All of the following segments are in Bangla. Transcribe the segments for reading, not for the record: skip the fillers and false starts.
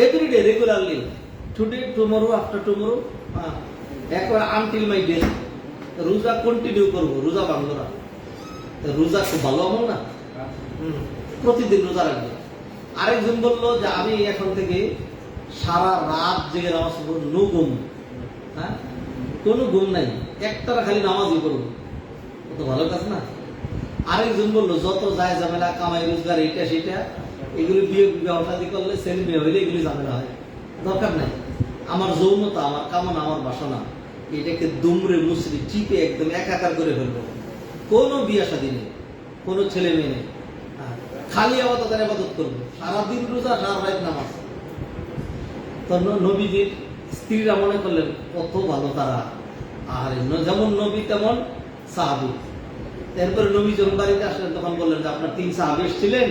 Everyday regularly, today tomorrow after tomorrow, একবার আনটিল মাই ডেথ রোজা কন্টিনিউ করবো, রোজা ভাঙবো না। রোজা খুব ভালো আমল না? প্রতিদিন রোজা রাখবে। আরেকজন বললো যে আমি এখন থেকে সারা রাত জেগে নামাজ পড়বো, নো ঘুম, হ্যাঁ, কোনো ঘুম নাই, একটারা খালি নামাজই করবো। কত ভালো কাজ না? আরেকজন বললো যত যায় ঝামেলা, কামাই রোজগার, এটা সেটা, এগুলি বিয়ে ব্যবসাদি করলে, ছেলে বিয়ে হইলে এগুলি ঝামেলা হয়, দরকার নাই। আমার যৌনতা, আমার কামনা, আমার বাসনা, এটাকে দুমড়ে মুচড়ে চিপে একদম একাকার করে ফেলবো। কোনো বিয়ে শাদী নেই, কোনো ছেলে মেয়ে নেই, খালি আবাদত করবো, সারাদিন রোজা, সারা রাত নামাজ। তো নবীজির স্ত্রীরা মনে করলেন কত ভালো তারা, আর যেমন নবী তেমন সাহাবী। এরপরে নবী যখন বাড়িতে আসলেন তখন বললেন যে আপনার 3 সাহাবী এসেছিলেন,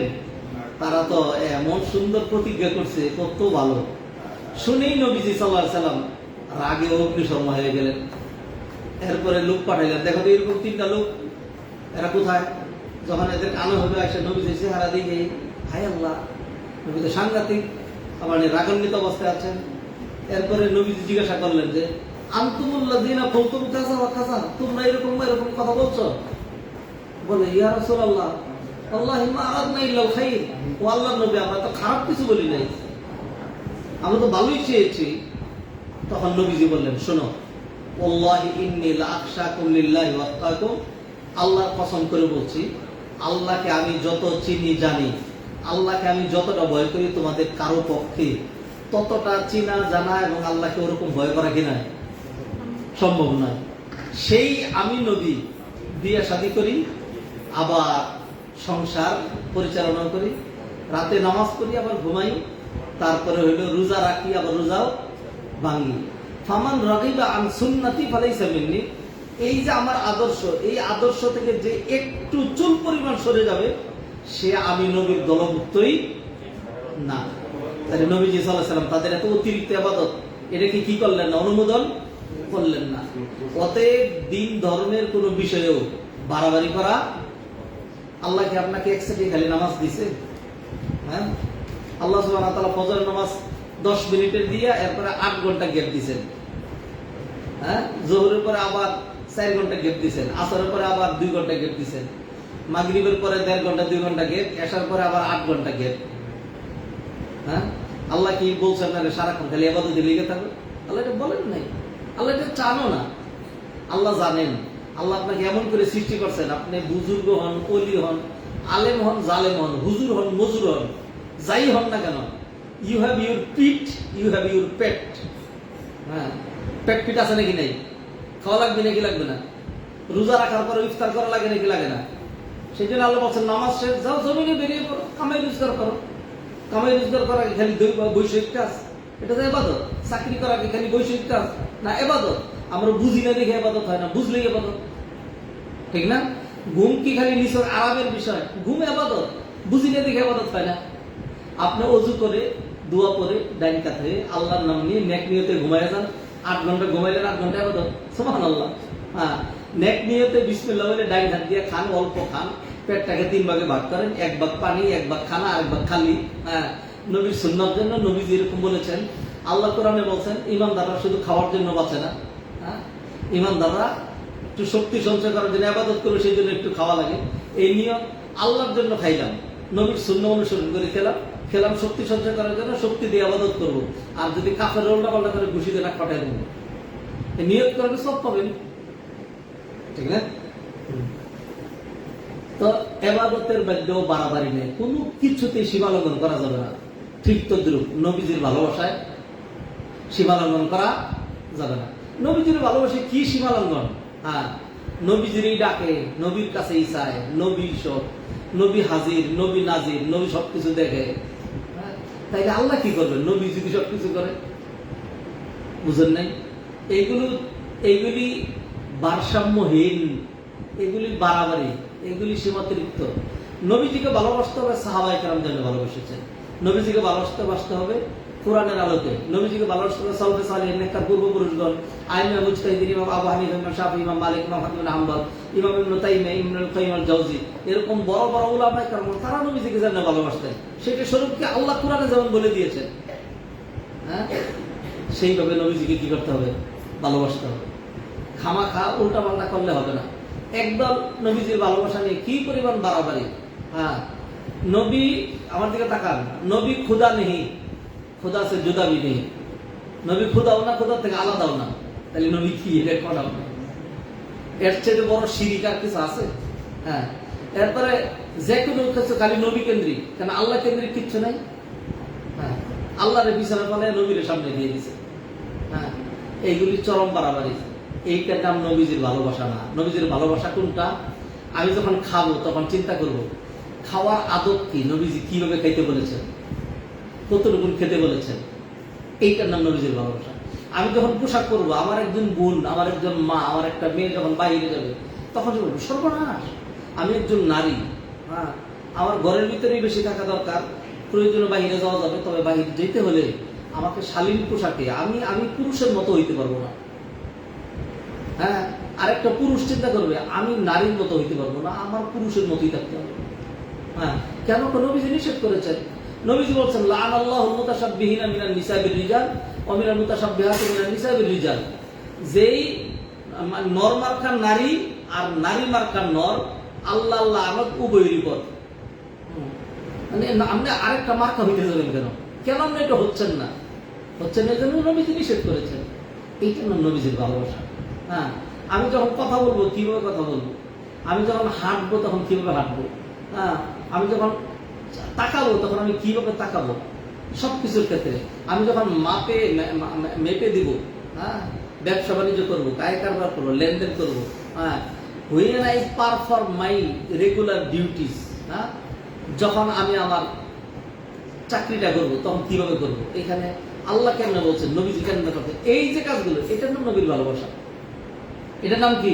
তারা তো এমন সুন্দর প্রতিজ্ঞা করছে, কত ভালো। শুনেই নবীজি সাল্লাল্লাহু আলাইহি সাল্লাম রাগে অগ্নিশর্মা হয়ে গেলেন। এরপরে লোক পাঠাইলেন, দেখো তো এরকম 3টা লোক, এরা কোথায়? যখন এদের আলো হবে আসে, নবীজি চেহারা দিকে, হায় আল্লাহ, নবী তো সাংঘাতিক, আবার রাগান্বিত অবস্থায় আছেন। এরপরে নবীজি জিজ্ঞাসা করলেন যে আনতুমুল্লাযীনা কুলতুম কাযা ওয়া কাযা, তোমরা এরকম এরকম কথা বলছো? বলে ইয়া রাসূলুল্লাহ আল্লাহি মা আরাদনা ইল্লাল খাইর, ও আল্লাহর নবী, আমরা তো খারাপ কিছু বলি নাই, আমরা তো ভালোই চেয়েছি। তখন নবীজি বললেন, শোনো, ওয়াল্লাহি ইন্নী লা আখশাকুম লিল্লাহি ওয়া আত্তাকুম, আল্লাহর কসম করে বলছি, আল্লাহকে আমি যত চিনি জানি, আল্লাহকে আমি যতটা ভয় করি, তোমাদের কারো পক্ষে ততটা চিনা জানা এবং আল্লাহকে ওরকম ভয় করা কিনা সম্ভব নয়। সেই আমি নবী বিয়ে শাদী করি, আবার সংসার পরিচালনা করি, রাতে নামাজ পড়ি, আবার ঘুমাই, তারপরে হইল রোজা রাখি, আবার রোজাও ভাঙি। ফামান রাগিবা আন সুন্নতি ফালাইসা মিন্নি, এই যে আমার আদর্শ, এই আদর্শ থেকে যে একটু চুল পরিমাণ সরে যাবে, সে আমি নবীর দলভুক্তই না। তাহলে নবীজি সাল্লাল্লাহু আলাইহি ওয়াসাল্লাম তাদের এত অতিরিক্ত ইবাদত, এটাকে কি করলেন না? অনুমোদন করলেন না। অতএব দিন ধর্মের কোন বিষয়েও বাড়াবাড়ি করা, আল্লাহকে আপনাকে একসাথে খালি নামাজ দিছে, হ্যাঁ, আল্লাহ সুবহানাহু ওয়া তাআলা ফজর নামাজ 10 মিনিটের দিয়ে এরপরে 8 ঘন্টা গ্যাপ দিয়েছেন, হ্যাঁ, জোহরের পরে আবার 4 ঘন্টা গ্যাপ দিয়েছেন, আসরের পরে আবার 2 ঘন্টা গ্যাপ দিয়েছেন, মাগরিবের পরে 1.5 ঘন্টা 2 ঘন্টা গ্যাপ, এশার পরে আবার 8 ঘন্টা গ্যাপ। হ্যাঁ, আল্লাহ কি বলছেন না সারাক্ষণ খালি ইবাদতে লেগে থাকো? আল্লাহ এটা বলেন নাই, আল্লাহ এটা চানও না। আল্লাহ জানেন, আল্লাহ আপনাকে এমন করে সৃষ্টি করছেন, আপনি বুজুর্গ হন, ওলি হন, আলেম হন, জালেম হন, হুজুর হন, মজুর হন, যাই হন না কেন, you have your pit, you have your pet. হ্যাঁ, পেট পিট আছে নাকি নাই? খাওয়া লাগবে নাকি লাগবে না? রোজা রাখার পরে ইফতার করা লাগে নাকি লাগে না? সেই জন্য আল্লাহ বলছেন নামাজ শেষ, যাও জমিনে বেরিয়ে পড়ো, কামাই রোজগার করো। কামাই রোজগার করা কি খালি বৈষয়িক কাজ? এটা তো ইবাদত। চাকরি করা কি খালি বৈষয়িক কাজ? না, ইবাদত। আমরা বুঝি না দেখে ইবাদত হয় না, বুঝলেই ইবাদত, ঠিক না? ঘুম কি খালি নিছক আরামের বিষয়? ঘুম ইবাদত, বুঝি না দেখে ইবাদত হয় না। আপনি ওযু করে, দোয়া পড়ে, ডাইন কাতে আল্লাহর নাম নিয়ে নেক নিয়তে ঘুমায় যান, 8 ঘন্টা ঘুমাইলেন, 8 ঘন্টা ইবাদত, সুবহানাল্লাহ। হ্যাঁ, নেক নিয়তে বিসমিল্লাহ বলে ডাইন হাত দিয়ে খান, অল্প খান, পেটটাকে 3 ভাগে ভাগ করেন, 1 ভাগ পানি, 1 ভাগ খানা, আর 1 ভাগ খালি। হ্যাঁ, নবীর সুন্নাহর জন্য নবীজি এরকম বলেছেন। আল্লাহ কোরআনে বলছেন ঈমানদাররা শুধু খাওয়ার জন্য বাঁচে না, হ্যাঁ, ঈমানদাররা একটু শক্তি সঞ্চয় করার জন্য ইবাদত করে, সেই জন্য একটু খাওয়া লাগে। এই নিয়ত আল্লাহর জন্য খাইলাম, নবীর সুন্নাহ অনুসরণ করে খেলাম শক্তি সঞ্চয় করার জন্য, শক্তি দিয়ে ইবাদত করব। আর যদি কাফের উল্টা পাল্টা করে ঘুষি দিয়ে নাক ফাটাই দেবো, এই নিয়ত করলে সব পাবেন, ঠিক না? তো ইবাদতের মধ্যেও বাড়াবাড়ি নেই, কোনো কিছুতেই সীমালঙ্ঘন করা যাবে না। ঠিক তদ্রুপ নবীজির ভালোবাসায় সীমালঙ্ঘন করা যাবে না। নবীজির ভালোবাসে কি সীমালঙ্ঘন? হ্যাঁ, নবীজিরই ডাকে, নবীর কাছেই চায়, নবী সব, নবী হাজির, নবী নাজির, নবী সবকিছু দেখে। তাইলে আল্লাহ কি করবেন নবী যদি সবকিছু করে? বুঝেন নাই? এইগুলি ভারসাম্যহীন, এগুলি বাড়াবাড়ি, এগুলি সীমাতিরিক্ত। নবীজিকে ভালোবাসতে হবে সাহাবায়ে কেরাম যেন ভালোবেসেছেন, নবীজিকে ভালোবাসতে হবে কোরআনের আলোকে, নবীজিকে ভালোবাসতে হবে সালফে সালেহিন, নেককার পূর্বপুরুষগণ, আইমে মুজতাহিদিন, ইমাম আবু হানিফা, ইমাম শাফি, ইমাম মালিক, ইমাম আহমদ বিন হাম্বল, ইমাম ইবনে তাইমিয়া, ইবনুল কাইয়িম আল জাওজি, এরকম বড় বড় উলামায়ে কেরাম তারা নবীজিকে যেন ভালোবাসতেন। সেটা স্বরূপকে আল্লাহ কোরআনে যেমন বলে দিয়েছেন, হ্যাঁ, সেইভাবে নবীজিকে কি করতে হবে? ভালোবাসতে হবে। খামাখা উল্টা পাল্টা করলে হবে না। একদল নবীজির ভালোবাসা নিয়ে কি পরিমাণ বাড়াবাড়ি। হ্যাঁ, নবী আমার দিকে তাকান, নবী খুদা নেই, খুদা সে জুদা भी नहीं। নবী খুদাও না, খুদা থেকে আলাদাও না, তাহলে নবী কি? এটা করা এর চেয়ে বড় শিরিক আর কিছু আছে? হ্যাঁ, এরপরে যে কোনো কিছু খালি নবী কেন্দ্রিক, কেন আল্লাহ কেন্দ্রিক কিচ্ছু নাই। হ্যাঁ, আল্লাহরে বিছানা ফলে নবীর সামনে দিয়ে দিছে। হ্যাঁ, এইগুলি চরম বাড়াবাড়ি। এইটার নাম নবীজির ভালোবাসা না। নবীজির ভালোবাসা কোনটা? আমি যখন খাবো তখন চিন্তা করব খাওয়ার আদব কি, নবীজি কিভাবে খাইতে বলেছেন, কতটুকু খেতে বলেছেন, এইটার নাম নবীজির ভালোবাসা। আমি যখন পোশাক করবো, আমার একজন বোন, আমার একজন মা, আমার একটা মেয়ে যখন বাইরে যাবে, তখন বলবো সর্বনাশ, আমি একজন নারী। হ্যাঁ, আমার ঘরের ভিতরেই বেশি থাকা দরকার, প্রয়োজনে বাইরে যাওয়া যাবে, তবে বাইরে যেতে হলে আমাকে শালীন পোশাকে, আমি পুরুষের মতো হইতে পারবো না। হ্যাঁ, আরেকটা পুরুষ চিন্তা করবে আমি নারীর মতো হইতে পারবো না, আমার পুরুষের মতোই থাকতে হবে। হ্যাঁ, কেন? নবীজি নিষেধ করেছেন। নবীজি বলছেন লাআন আল্লাহুল মুতাশাব্বিহিনা মিনান নিসা বির-রিজাল ওয়া মিনাল মুতাশাব্বিহাতি মিনান নিসা বির-রিজাল। যেই নর মার্কার নারী আর নারী মার্কার নর, আল্লাহ লানত উভয়েরই পথ। মানে আপনি আরেকটা মার্কা হইতে যাবেন কেন? কেন আপনি এটা হচ্ছেন না? হচ্ছেন এই জন্য নবীজি নিষেধ করেছেন। এইটা নাম নবীজির ভালোবাসা। হ্যাঁ, আমি যখন কথা বলবো কিভাবে কথা বলবো, আমি যখন হাঁটবো তখন কিভাবে হাঁটবো, হ্যাঁ, আমি যখন তাকাবো তখন আমি কিভাবে তাকাবো, সবকিছুর ক্ষেত্রে আমি যখন মেপে দিব, হ্যাঁ, ব্যবসা বাণিজ্য করবো, কায় কারবার করবো, লেনদেন করবো, হ্যাঁ, when I perform my regular duties, হ্যাঁ, যখন আমি আমার চাকরিটা করবো তখন কিভাবে করবো, এখানে আল্লাহ কেন বলছেন, নবীজি কেন করছেন, এই যে কাজগুলো, এটার নাম নবীর ভালোবাসা। এটার নাম কি?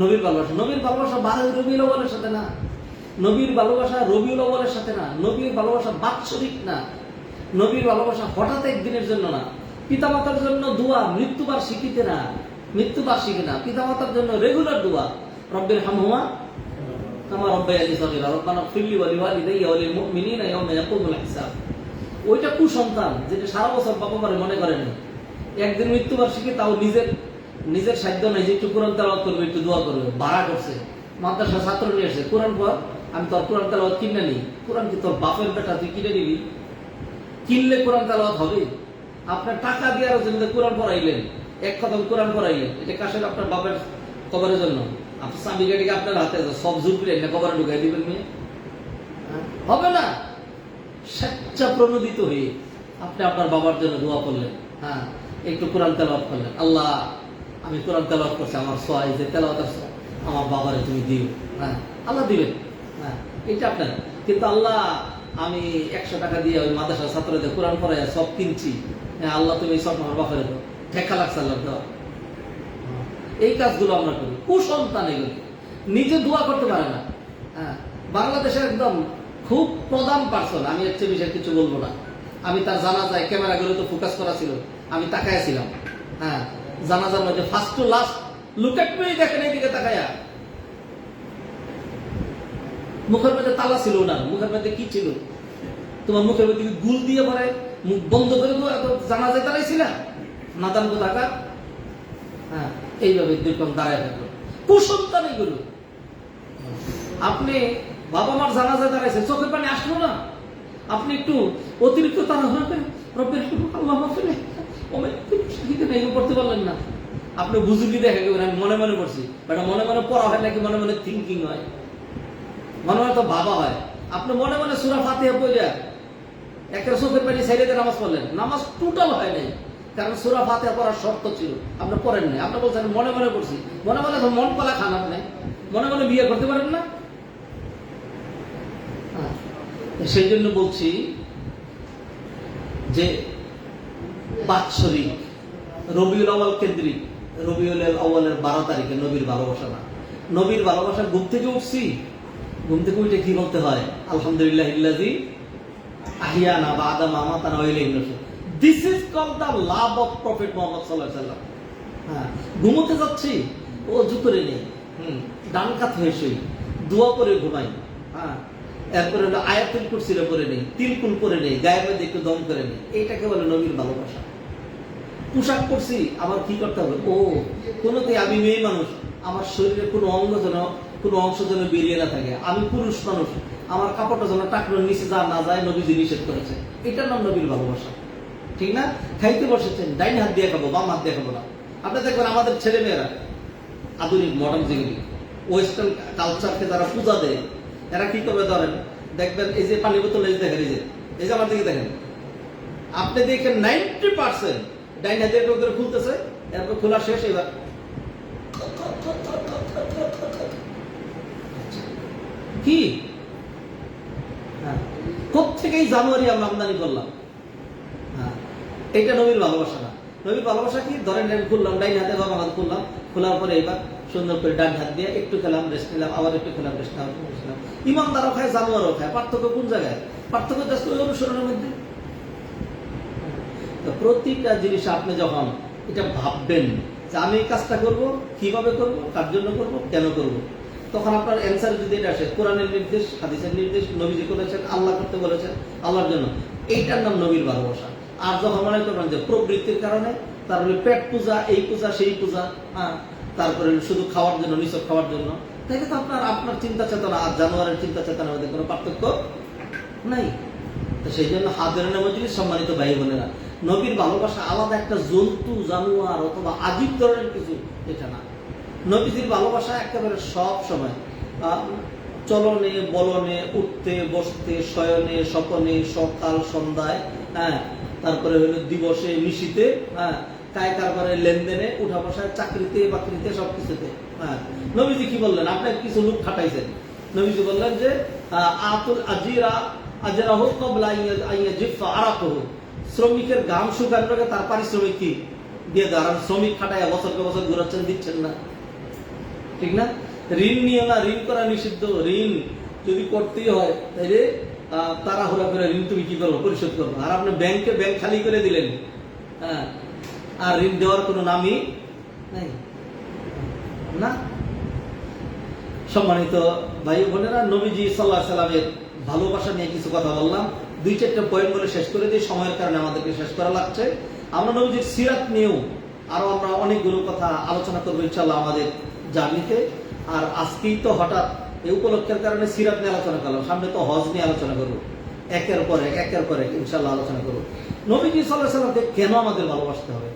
নবীর ভালোবাসা। নবীর ভালোবাসা রবিউল আউয়ালের সাথে না, নবীর ভালোবাসা রবিউল আউয়ালের সাথে না, নবীর ভালোবাসা বাৎসরিক না, নবীর ভালোবাসা হঠাৎ একদিনের জন্য না, পিতামাতার জন্য দোয়া মৃত্যুবার্ষিকীতে না, মৃত্যুবার্ষিকী না, পিতামাতার জন্য রেগুলার দোয়া, রব্বির হামহুমা কামা রাব্বায়ানি সগীরা রব্বানা ফিরলি ওয়া লিওয়ালিদাইয়া ওয়া লিল মুমিনিনা ইয়াওমা ইয়াকুমুল হিসাব। ওইটা কুসন্তান যেটা সারা বছর বাবা মারে মনে করেন, একদিন মৃত্যুবার্ষিকী তাও নিজের সাধ্য নাই যে একটু কোরআন তেলাওয়াত করবে, একটু দোয়া করবে, ভাড়া করছে, মাদ্রাসা ছাত্র নিয়ে আসছে, কোরআন পর আমি তোর কোরআন তেলাওয়াত কিনে নিই। কোরআন কি তোর বাপের বেটা তুই কিনে নিবি? কিনলে কোরআন তেলাওয়াত হবে? আপনার টাকা দেওয়ার জন্য কোরআন পড়াইলেন, এক খতম কোরআন পড়াইলেন, এটা কাশের আপনার বাপের কবরের জন্য, আপনার স্বামী গাড়িকে আপনার হাতে সব ঝুঁকলেন না, কবরে ঢুকাই দিবেন মেয়ে? হবে না। স্বেচ্ছা প্রণোদিত হয়ে আপনি আপনার বাবার জন্য দোয়া করলেন, হ্যাঁ, একটু কোরআন তেলাওয়াত করলেন, আল্লাহ আমি কোরআন তেলাওয়াত করছি, আমার সোয়াই যে তেলাওয়াত আছে আমার বাবারে তুমি দিও, হ্যাঁ, আল্লাহ দিবেন। হ্যাঁ, এটা আপনার। কিন্তু আল্লাহ আমি 100 টাকা দিয়ে ওই মাদ্রাসা ছাত্রদের কোরআন পড়াই সব কিনছি, হ্যাঁ, আল্লাহ তুমি সব আমার বাবারে দাও, ঠেকা লাগছে আল্লাহ দেওয়া। এই কাজগুলো আমরা করি, কুসন্তান এগুলো, নিজে দোয়া করতে পারে না। হ্যাঁ, বাংলাদেশের একদম খুব প্রধান পার্সন, আমি এর চেয়ে বিষয়ে কিছু বলবো না, আমি তার জানাজায় ক্যামেরাগুলো তো ফোকাস করা ছিল, আমি তাকাইছিলাম। হ্যাঁ, জানাজার মধ্যে first to last look at me, দেখেন এইদিকে তাকায়া। মুখের মধ্যে তালা ছিল না, মুখের মধ্যে কি ছিল? তোমার মুখের মধ্যে গুল দিয়ে পরে মুখ বন্ধ করে জানাজায় দাঁড়াইছিল নাদান কোথাকার। হ্যাঁ, এইভাবে দুর্গম দাঁড়ায় থাকলো, কুসন্তান এগুলো। আপনি বাবা মার জানাজায় দাঁড়াইছে, চোখের পানি আসলো না, আপনি একটু অতিরিক্ত তারা আল্লাহ পড়তে পারলেন না, আপনি বুঝুকি দেখে আমি মনে মনে পড়ছি, এটা মনে মনে পড়া হয় নাকি মনে মনে থিঙ্কিং হয়? মনে মনে তো ভাবা হয়। আপনি মনে মনে সূরা ফাতিহা পড়লে একটা চোখের পানি ছেড়ে নামাজ পড়লেন, নামাজ টোটাল হয় নাই, কারণ সূরা ফাতিহা পড়ার শর্ত ছিল, আপনি পড়েন নাই। আপনি বলছেন মনে মনে পড়ছি, মনে মনে তো মন কলা খান, আপনি মনে মনে বিয়ে করতে পারেন না। সেই জন্য বলছি যে বাৎসরিক রবিউল আউয়াল কেন্দ্রিক, রবিউল আউয়ালের 12 তারিখে নবীর ভালোবাসা না। নবীর ভালোবাসা ঘুম থেকে উঠছি, ঘুম থেকে উঠে কি বলতে হয়? আলহামদুলিল্লাহিল্লাযী আহিয়ানা বা'দা মা আমাতানা ওয়া ইলাইহিন নুশুর। This is called the love of prophet Muhammad সাল্লাল্লাহু আলাইহি ওয়াসাল্লাম। হ্যাঁ, ঘুমোতে যাচ্ছি, ওযু করে নেই, ডান কাত হয়ে শুই, দোয়া করে ঘুমাই, হ্যাঁ, এরপরে হলো আয়াতুল কুরসিরে পরে নেই, তিলকুল পরে নেই, গায়ের মধ্যে একটু দম করে নেই, এইটাকে বলে নবীর ভালোবাসা। পোশাক পরছি, আবার কি করতে হবে, ও কোনোতে আমি মেয়ে মানুষ, আমার শরীরে কোনো অংশ যেন বেরিয়ে না থাকে, আমি পুরুষ মানুষ, আমার কাপড়টা যেন টাকনোর নিচে যা না যায়, নবীজি নিষেধ করেছে, এটার নাম নবীর ভালোবাসা। ঠিক না? খাইতে বসেছেন, ডাইন হাত দিয়ে খাবো, বাম হাত দিয়ে খাবো না। আপনি দেখবেন আমাদের ছেলে মেয়েরা আধুনিক মডার্ন যেগুলি ওয়েস্টার্ন কালচারকে যারা পূজা দেয়, এরা কি করবে ধরেন, দেখবেন এই যে পানি বোতল এই দেখেন, এই যে আমার দিকে দেখেন, আপনি দেখেন 90% ডাইন হাত দিয়ে করে খুলতেছে, এরপর খোলা শেষ, এবার কি কোত্থেকেই জানুয়ারি আমরা আমদানি করলাম। এটা নবীর ভালোবাসা না। নবীর ভালোবাসা কি, ধরেন খুললাম, ডাইন হাতে বাম হাত খুললাম, খোলার পরে এবার সুন্দর করে ডান হাত দিয়ে একটু খেলাম, রেস্ট নিলাম, আবার একটু খেলাম, রেস্ট নিলাম। ইমানদারও খায়, জানোয়ারও খায়, পার্থক্য কোন জায়গায়? পার্থক্য জাস্ট ওই অনুসরণের মধ্যে। প্রতিটা জিনিস আপনি যখন এটা ভাববেন যে আমি এই কাজটা করবো, কিভাবে করব, কার জন্য করব, কেন করব, তখন আপনার অ্যান্সার যদি এটা আসে কোরআনের নির্দেশ, হাদিসের নির্দেশ, নবীজি করেছেন, আল্লাহ করতে বলেছেন, আল্লাহর জন্য, এইটার নাম নবীর ভালোবাসা। আর যখন মনে করবেন যে প্রবৃত্তির কারণে, তারপরে পেট পূজা, এই পূজা, সেই পূজা, তারপরে শুধু খাওয়ার জন্য, নিছক খাওয়ার জন্য, তাইলে তো আপনার চিন্তা চেতনা আর জানোয়ারের চিন্তা চেতনার মধ্যে কোনো পার্থক্য নাই। তো সেই জন্য হাজারানা মজলিস সম্মানিত ভাই বোনেরা, নবীর ভালোবাসা আলাদা একটা জন্তু, জানোয়ার অথবা আজীব ধরনের কিছু, এটা না। নবীজির ভালোবাসা একেবারে সব সময়, চলনে বলনে, উঠতে বসতে, শয়নে স্বপনে, সকাল সন্ধ্যায়, তারপরে হলো দিবসে নিশীতে, কায় কারবারে, লেনদেনে, উঠা বসায়, চাকরিতে বাকরিতে, সবকিছুতে। নবীজি কি বললেন? আপনার কিছু লোক খাটাইছেন, নবীজি বললেন যে আতুল আজিরা আজরাহু ক্বাবলা আইয়া জিফা আরাকুহু, শ্রমিকের ঘাম শুকানোর আগে তার পারিশ্রমিক কি দিয়ে দেওয়ার। আর শ্রমিক খাটায় বছরকে বছর ঘুরাচ্ছেন, দিচ্ছেন না। ঠিক না? ঋণ নিয়ে না, ঋণ করা নিষিদ্ধ। ঋণ যদি করতেই হয় তাহলে তাড়াহুড়া করে ঋণ তুমি কি করবো, পরিশোধ করবো। আর আপনি ব্যাংক খালি করে দিলেন, আর ঋণ দেওয়ার কোনো নামই নাই না। সম্মানিত ভাই বোনেরা, নবীজি সাল্লাল্লাহু আলাইহি সাল্লামের ভালোবাসা নিয়ে কিছু কথা বললাম, 2-4টা পয়েন্ট বলে শেষ করে দিই, সময়ের কারণে আমাদেরকে শেষ করা লাগছে। আমরা নবীজির সিরাত নিয়েও আরো আমরা অনেকগুলো কথা আলোচনা করবো ইনশাআল্লাহ আমাদের জার্নিতে। আর আজকেই তো হঠাৎ এই উপলক্ষের কারণে সিরাত নিয়ে আলোচনা করলাম, সামনে তো হজ নিয়ে আলোচনা করবো, একের পর এক ইনশাআল্লাহ আলোচনা করবো। নবীজি সাল্লাল্লাহু আলাইহি সাল্লামকে কেন আমাদের ভালোবাসতে হবে,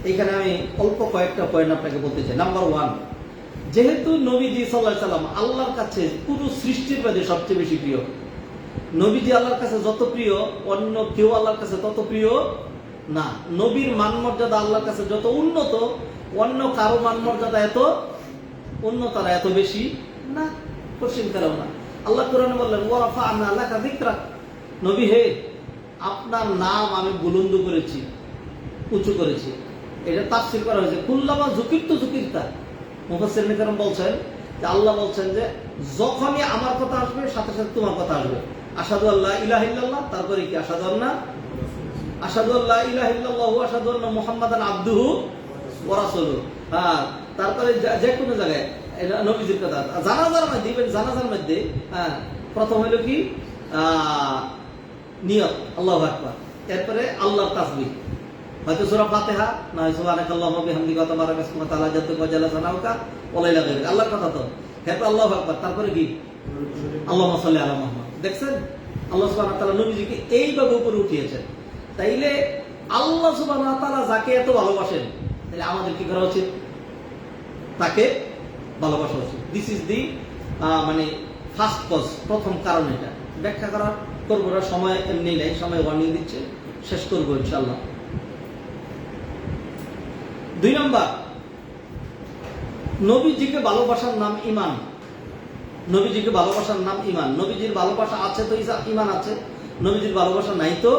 এখানে আমি অল্প কয়েকটা পয়েন্ট আপনাকে বলতে চাই। নাম্বার 1, যেহেতু নবীজি সাল্লাল্লাহু আলাইহি সাল্লাম আল্লাহর কাছে পুরো সৃষ্টির মধ্যে সবচেয়ে বেশি প্রিয়, নবীজি আল্লাহর কাছে যত প্রিয়, অন্য কেউ আল্লাহর কাছে তত প্রিয় না। নবীর মান মর্যাদা আল্লাহর কাছে যত উন্নত, অন্য কারো মান মর্যাদা এত উন্নত না, এত বেশি না, কোশ্চিন করেও না। আল্লাহ কোরআনে বললেন ওয়া রাফা'না লাকা যিকরাক, নবী হে, আপনার নাম আমি বুলন্দ করেছি, উঁচু করেছি। এটা তাফসীর করা হয়েছে কুল্লামা যুকিরতু যুকিরতা। মুফাসসিরিন কেরাম বলছেন যে আল্লাহ বলছেন যে যখনই আমার কথা আসবে সাথে সাথে তোমার কথা আসবে। আশহাদু আল্লা ইলাহা ইল্লাল্লাহ, তারপরে কি আশহাদু আল্লা ইলাহা ইল্লাল্লাহ ওয়া আশহাদু আন্না মুহাম্মাদান আবদুহু ওয়া রাসূলুহু। তারপরে যে কোনো জায়গায় নবীজির কথা জানাজার মধ্যে দিবেন, জানাজার মধ্যে প্রথম হলো কি নিয়ত, আল্লাহু আকবার, এরপরে আল্লাহর তাসবিহ, হয়তো সূরা ফাতিহা না হয় সুবহানাকাল্লাহুম্মা ওয়া বিহামদিকা ওয়া তাবারাকা ইসমুকা তাআলা জাদ্দুকা ওয়া জাল্লা সানাউকা ওয়া লা ইলাহা ইল্লাল্লাহ, আল্লাহর কথা তো, এরপর আল্লাহু আকবার, তারপরে কি আল্লাহুম্মা সাল্লি আলা মুহাম্মদ। দেখছেন আল্লাহ সুবহানাহু ওয়া তাআলা নবীজিকে এইভাবে উপরে উঠিয়েছেন। তাইলে আল্লাহ সুবহানাহু ওয়া তাআলা যাকে এত ভালোবাসেন, তাহলে আমাদের কি করা উচিত? তাকে ভালোবাসা উচিত। দিস ইজ দি মানে ফার্স্ট কজ, প্রথম কারণ। এটা ব্যাখ্যা করার করবো না, সময় এমনি নেই, সময় ওয়ার্নিং দিচ্ছে, শেষ করবো ইনশাআল্লাহ। 2 নম্বর, নবীজিকে ভালোবাসার নাম ঈমান। নবীজিকে ভালোবাসার নাম ঈমান। নবীজির ভালোবাসা আছে তো ঈমান আছে, নবীজির ভালোবাসা নাই তো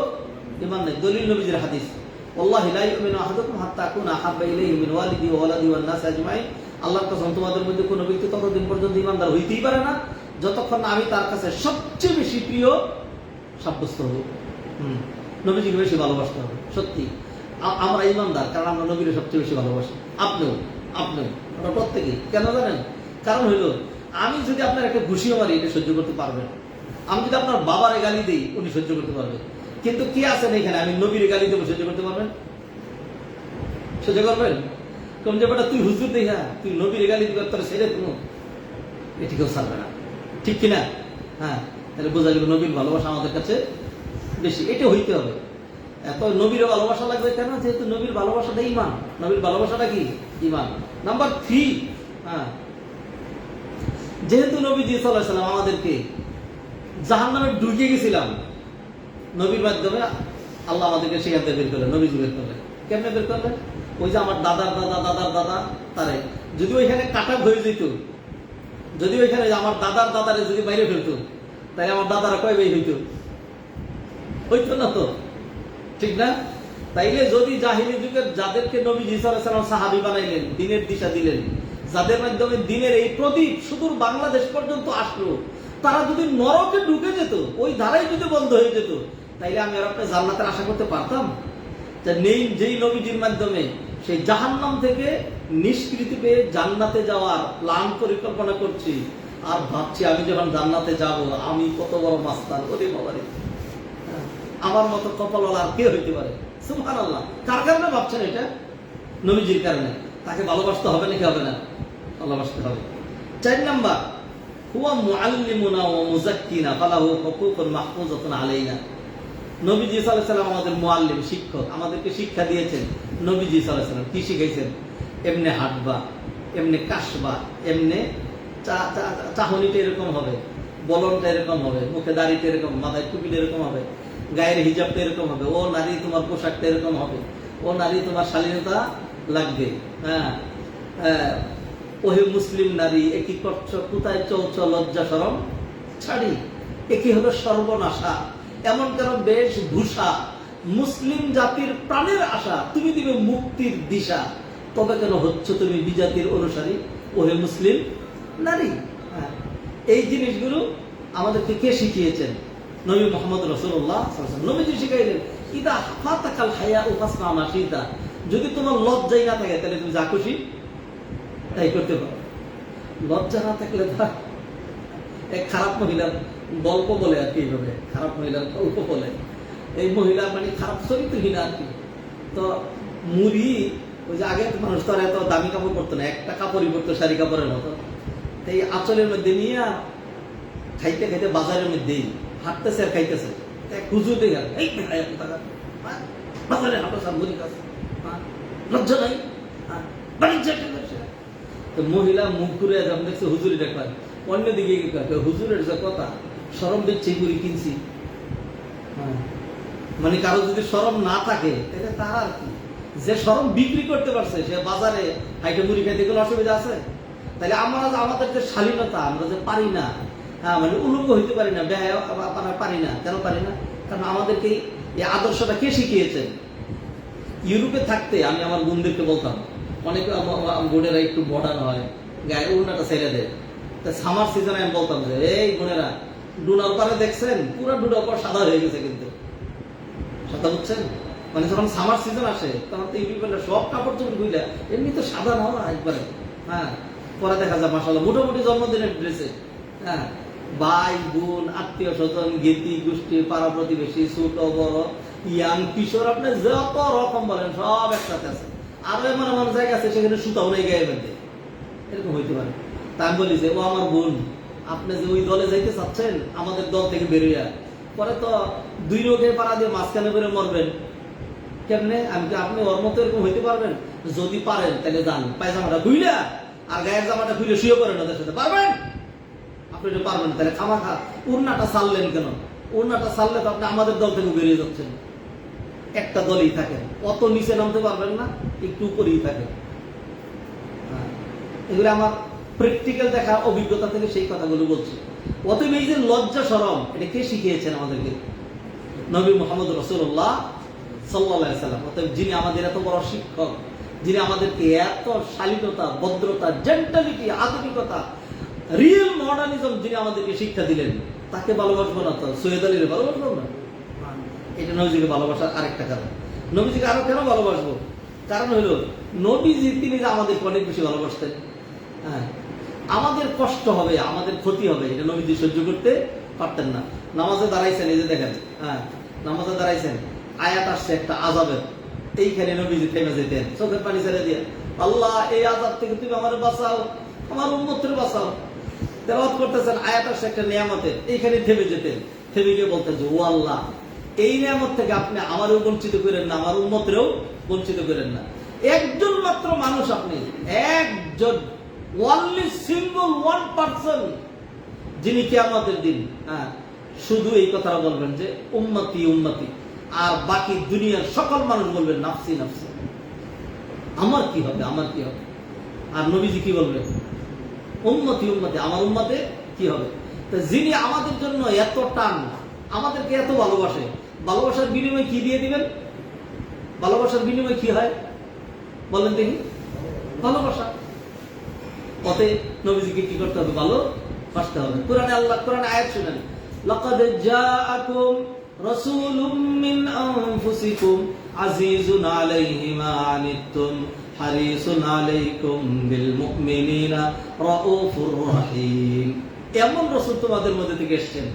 ঈমান নাই। দলিল নবীজির হাদিস, ওয়াল্লাহি লা ইউমিনু আহাদুকুম হাত্তা আকুনা আহাব্বা ইলাইহি মিন ওয়ালিদি ওয়া ওয়ালাদি ওয়ান নাস আজমাইন। আল্লাহর কসম, তোমাদের মধ্যে কোনো ব্যক্তি ততদিন পর্যন্ত ঈমানদার হইতেই পারে না যতক্ষণ না আমি তার কাছে সবচেয়ে বেশি প্রিয় সাব্যস্ত হব। নবীজিকে বেশি ভালোবাসতে হবে। সত্যি আমরা ঈমানদার, কারণ আমরা নবীকে সবচেয়ে বেশি ভালোবাসি। আপনিও আমরা প্রত্যেকেই। কেন জানেন? কারণ হইল, আমি যদি আপনার একটা ঘুষিও মারি, এটা সহ্য করতে পারবেন, আমি যদি আপনার বাবারে গালি দিই উনি সহ্য করতে পারবে, কিন্তু কি আছেন এখানে আমি নবীর গালি দেবো সহ্য করতে পারবেন? সহ্য করবেন? কম যে বেটা তুই হুজুর দেখা তুই নবীর গালি দিবে তোর ছেড়ে কোনো এটি কেউ ছাড়বে না, ঠিক কিনা? হ্যাঁ, তাহলে বোঝা যাবে নবীর ভালোবাসা আমাদের কাছে বেশি, এটা হইতে হবে। এত নবীর ভালোবাসা লাগবে কেন? যেহেতু নবীর ভালোবাসাটা ইমান। নবীর ভালোবাসাটা কি? ইমান। নাম্বার 3, হ্যাঁ, যেহেতু নবীজি সাল্লাল্লাহু আলাইহি ওয়াসাল্লাম আমাদেরকে জাহান্নামে ঢুকে গেছিলাম, নবীর মাধ্যমে আল্লাহ আমাদেরকে সেখান থেকে বের করলেন। নবীজি বের করলেন। কেমনে বের করলেন? ওই যে আমার দাদার দাদা দাদার দাদা তারে যদি ওইখানে কাটা হয়ে যেত, যদি ওইখানে আমার দাদার দাদারে যদি বাইরে ফেলতো, তাই আমার দাদারা কয় ভাই হইতো? হইতো না তো, ঠিক না? তাইলে যদি জাহিলি যুগের যাদেরকে নবীজি সাল্লাল্লাহু আলাইহি ওয়াসাল্লাম সাহাবী বানাইলেন, দ্বীনের দিশা দিলেন, যাদের মাধ্যমে দ্বীনের এই প্রদীপ সুদূর বাংলাদেশ পর্যন্ত আসলো, তারা যদি নরকে ঢুকে যেত, ওই ধারাই যদি বন্ধ হয়ে যেত, তাইলে আমি আর আপনি জান্নাতের আশা করতে পারতাম? যেই নবীজির মাধ্যমে সেই জাহান্নাম থেকে নিষ্কৃতি পেয়ে জান্নাতে যাওয়ার প্ল্যান পরিকল্পনা করছি, আর ভাবছি আমি যখন জান্নাতে যাব আমি কত বড় মাস্তান, ওরে বাবারে, আমার মতো কপালওয়ালা আর কে হইতে পারে? সুবহানাল্লাহ। কার কারণে ভাবছেন এটা? নবীজির কারণে। তাকে ভালোবাসতে হবে নাকি হবে না? ভালোবাসতে হবে। 4 নাম্বার, হুয়া মুআল্লিমুনা ওয়া মুযাক্কিনা ফালাহু হুকুকুন মাহফুজাতুন আলাইনা। নবীজি সাল্লাল্লাহু আলাইহি ওয়াসাল্লাম আমাদের মুআল্লিম, শিক্ষক, আমাদেরকে শিক্ষা দিয়েছেন। নবীজি সাল্লাল্লাহু আলাইহি ওয়াসাল্লাম কি শিখাইছেন? এমনে হাঁটবা, এমনে কাশবা, এমনে চাহনিটা এরকম হবে, বলনটা এরকম হবে, মুখে দাড়িটা এরকম, মাথায় টুপিটা এরকম হবে, গায়ের হিজাবটা এরকম হবে, ও নারী তোমার পোশাকটা এরকম হবে, ও নারী তোমার শালীনতা লাগবে। হ্যাঁ, ওহে মুসলিম নারী একই করছো, কোথায় চলছ লজ্জা শরম ছাড়ি, একই হলো সর্বনাশা, এমন কেন বেশভূষা, মুসলিম জাতির প্রাণের আশা, তুমি দিবে মুক্তির দিশা, তবে কেন হচ্ছ তুমি বিজাতির অনুসারী, ওহে মুসলিম নারী। হ্যাঁ, এই জিনিসগুলো আমাদেরকে কে শিখিয়েছেন? নবী মুহাম্মদ রাসূলুল্লাহ সাল্লাল্লাহু আলাইহি ওয়াসাল্লাম। নবীজি শিখাইলেন, ইদা ফাতাকাল হায়াউ ফাসনা মা শিতা, যদি তোমার লজ্জাই না থাকে তাহলে তুমি যা খুশি তাই করতে পারো। লজ্জা না থাকলে এক খারাপ মহিলার গল্প বলে আর কি, এইভাবে খারাপ মহিলার গল্প বলে, এই মহিলা মানে খারাপ চরিত্রহীন আর কি। তো মুড়ি, ওই যে আগে মানুষ তো এত দামি কাপড় পরতো না, একটা কাপড়ই পরতো শাড়ি কাপড়ের মতো, এই আঁচলের মধ্যে নিয়ে খাইতে খাইতে বাজারের মধ্যেই হাঁটতেছে আর খাইতেছে। হুজুর দেখে এই বাজারে হাঁটো সব মুড়ি খাচ্ছে, লজ্জা নাই, বাণিজ্য। তো মহিলা মুখ ঘুরে যখন দেখছে হুজুরি দেখবেন, অন্যদিকে হুজুরের যে কথা, শরম দিচ্ছে করে কিনছি। মানে কারো যদি শরম না থাকে তাহলে তার আর কি, যে শরম বিক্রি করতে পারছে সে বাজারে হাইটে মুড়ি খাইতে কোনো অসুবিধা আছে? তাহলে আমাদের যে শালীনতা, আমরা যে পারি না, হ্যাঁ, মানে উলঙ্গ হইতে পারি না, বেহায়া পারি না। কেন পারি না? কারণ আমাদেরকে এই আদর্শটা কে শিখিয়েছেন? ইউরোপে থাকতে আমি আমার বোনদেরকে বলতাম, অনেক বোনেরা একটু মডার্ন হয়, গায়ে উড়নাটা ছেড়ে দেয়, তা সামার সিজনে আমি বলতাম যে এই বোনেরা, ডুনার পারে দেখছেন পুরো ডুনার পর সাদা হয়ে গেছে, কিন্তু সাদা বুঝছেন, মানে যখন সামার সিজন আসে তখন তো ইউরোপের সব কাপড় চোপড় বুঝলে এমনি তো সাদা না একবারে। হ্যাঁ, পরে দেখা যায় মাশাআল্লাহ মোটামুটি জন্মদিনের ড্রেসে, হ্যাঁ, ভাই বোন আত্মীয় স্বজন গেতি গোষ্ঠী পাড়া প্রতিবেশী ছোট বড় ইয়াং কিশোর, আপনি যত রকম বলেন সব একসাথে আছে। আরো এমন এমন জায়গা আছে সেখানে সুতাও নেই গায়ের মধ্যে, এরকম হইতে পারে। তা আমি বলি যে ও আমার বোন, আপনি যে ওই দলে যাইতে চাচ্ছেন আমাদের দল থেকে বেরিয়ে, পরে তো 2 রোগের পাড়া দিয়ে মাঝখানে বেরো মরবেন কেমনে? আপনি ওর মতো এরকম হইতে পারবেন? যদি পারেন তাহলে যান, পায়জামাটা খুইলা আর গায়ের জামাটা খুইলে শুয়ে পড়েন ওদের সাথে, পারবেন? আপনি যদি পারবেন তাহলে খামাখা উড়নাটা ছাড়লেন কেন? উড়নাটা ছাড়লে তো আপনি আমাদের দল থেকে বেরিয়ে যাচ্ছেন। একটা দলই থাকেন, অত নিচে নামতে পারবেন না, একটু উপরেই থাকেন। এগুলো আমার প্র্যাকটিক্যাল দেখা অভিজ্ঞতা থেকে সেই কথাগুলো বলছি। অতএব এই যে লজ্জা শরম, এটা কে শিখিয়েছেন আমাদেরকে? নবী মুহাম্মদ রাসূলুল্লাহ সাল্লাল্লাহু আলাইহি ওয়াসাল্লাম। অতএব যিনি আমাদের এত বড় শিক্ষক, যিনি আমাদেরকে এত শালীনতা, ভদ্রতা, জেন্টালিটি, আধুনিকতা, রিয়েল মডার্নিজম যিনি আমাদেরকে শিক্ষা দিলেন, তাকে ভালোবাসবো না তো সৈয়দ আলীর ভালোবাসবো না? এটা নবীজিকে ভালোবাসার আরেকটা কারণ। নবীজিকে আরো কেন ভালোবাসবো? কারণ হলো নবীজি তিনি যে আমাদেরকে অনেক বেশি ভালোবাসতেন। হ্যাঁ, আমাদের কষ্ট হবে, আমাদের ক্ষতি হবে, এটা নবীজি সহ্য করতে পারতেন না। নামাজে দাঁড়াইছেন, এই যে দেখেন, হ্যাঁ নামাজে দাঁড়াইছেন, আয়াত আসছে একটা আযাবের, এইখানে নবীজি থেমে যেতেন, চোখের পানি ছেড়ে দিয়ে, আল্লাহ এই আযাব থেকে তুমি আমার বাঁচাও, আমার উম্মতকে বাঁচাও। তেলাওয়াত করতেছেন, আয়াত আসছে একটা নিয়ামতের, এইখানে থেমে যেতেন, থেমে গিয়ে বলতেন যে ও আল্লাহ, এই নিয়ামত থেকে আপনি আমারও বঞ্চিত করেন না, আমার উম্মতরেও বঞ্চিত করেন না। একজন মাত্র মানুষ আপনি, একজন, only single one person, যিনি কিয়ামতের দিন শুধু এই কথাটা বলবেন যে উম্মতি উম্মতি, আর বাকি দুনিয়ার সকল মানুষ বলবেন নাফসি নাফসি, আমার কি হবে, আমার কি হবে। আর নবীজি কি বলবেন? উম্মতি উম্মতি, আমার উম্মতে কি হবে। তো যিনি আমাদের জন্য এত টান, আমাদেরকে এত ভালোবাসে, ভালোবাসার বিনিময়ে কি দিয়ে দিবেন? ভালোবাসার বিনিময়ে কি হয় বলেন দেখি? ভালোবাসা। পথে নবীজিকে কি করতে হবে? ভালোবাসতে হবে। কোরআনে আল্লাহ, কোরআনে আয়াত শুনেন, লাকাদ জাআকুম রাসূলুম মিন আনফুসিকুম আজিজুন আলাইহি মা আনিতুম হারিসুন আলাইকুম বিল মুমিনিনা রাউফুর রহিম। এমন রাসূল তোমাদের মধ্যে থেকে এসেছেন,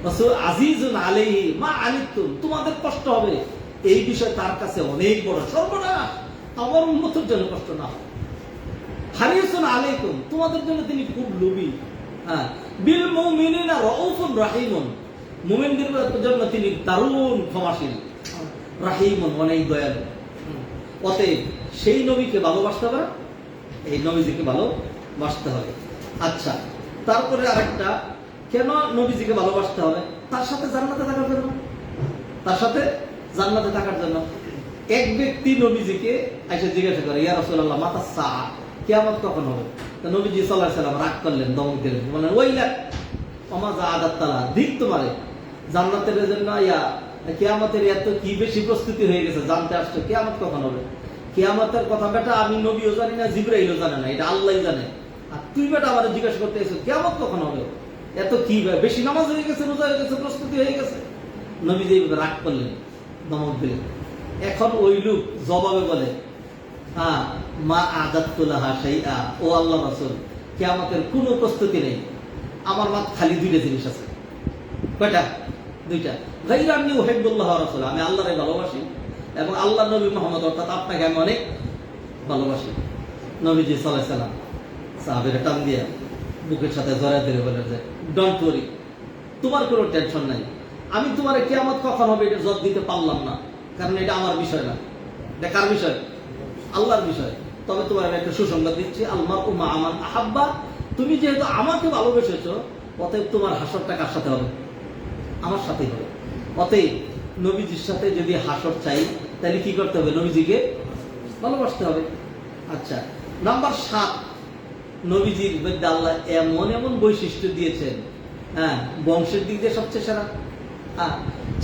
রাসূল আজিজুন আলাইহি মা আনিতুম, তোমাদের কষ্ট হবে এই বিষয় তার কাছে অনেক বড় সর্বনাশ, আমার উম্মতের জন্য কষ্ট না হয়। হারিসুন আলাইকুম, তোমাদের জন্য তিনি খুব লোভী। বিল মুমিনিনা রাউফুর রহিম, মুমিনদের জন্য তিনি দারুণ ক্ষমাশীল, রাহিমুন অনেক দয়ালু। অতএব সেই নবীকে ভালোবাসতে হবে, এই নবীজিকে ভালোবাসতে হবে। আচ্ছা, তারপরে আরেকটা, কেন নবীজিকে ভালোবাসতে হবে? তার সাথে জান্নাতে থাকার জন্য, তার সাথে জান্নাতে থাকার জন্য। এক ব্যক্তি নবীজিকে এসে জিজ্ঞাসা করে, ইয়া রাসূলুল্লাহ মাতা সাআ, কিয়ামত কখন হবে? তো নবীজি সাল্লাল্লাহু আলাইহি সাল্লাম রাগ করলেন, দমক দিলেন, বলেন ওয়াইলাক ওমা যাআদাত তালা, দিক তোমারে, জান্নাতের জন্য ইয়া কিয়ামতের এত কি বেশি প্রস্তুতি হয়ে গেছে, জানতে আসছো কিয়ামত কখন হবে। কিয়ামতের কথা বেটা আমি নবীও জানি না, জিবরাইলও জানে না, এটা আল্লাহই জানে। আর তুই বেটা আমাদের জিজ্ঞাসা করতে এসো কিয়ামত কখন হবে, এত কি বেশি নামাজ হয়ে গেছে, রোজা হয়ে গেছে, প্রস্তুতি হয়ে গেছে। নবীজি এইভাবে রাগ করলেন, দমক দিলেন। এখন ওই লোক জবাবে বলে, মা আদাতুলাহা শাইআ, ও আল্লাহ রাসূল, কিয়ামতের কোনো প্রস্তুতি নেই, আমার মাত্র খালি দুইটা জিনিস আছে। কয়টা? দুইটা। গায়রান্নি উহিব্বুল্লাহ ওয়া রাসূলা, আমি আল্লাহরে ভালোবাসি এবং আল্লাহ নবী মুহাম্মদ অর্থাৎ আপনাকে আমি অনেক ভালোবাসি। নবীজি সাল্লাল্লাহু আলাইহি সাল্লাম সাহাবীরা টান দিয়া বুকের সাথে জড়ায় ধরে বলেন যে ডোন্ট ওয়ারি, তোমার কোনো টেনশন নাই, আমি তোমার কিয়ামত কখন হবে এটা জবাব দিতে পারলাম না, কারণ এটা আমার বিষয় না, এটা কার বিষয়? আল্লাহর বিষয়। তবে তোমার আমি একটা সুসংবাদ দিচ্ছি, আল মারউ মা মান আহাব্বা, তুমি যেহেতু আমাকে ভালোবেসেছো, অতএব তোমার হাসরটা কার সাথে হবে? আমার সাথেই হবে। অতএব নবীজির সাথে যদি হাসর চাই, তাহলে কি করতে হবে? নবীজিকে ভালোবাসতে হবে। আচ্ছা, নাম্বার 7, নবীজির মধ্যে আল্লাহ এমন এমন বৈশিষ্ট্য দিয়েছেন, বংশের দিক দিয়ে সবচেয়ে সেরা।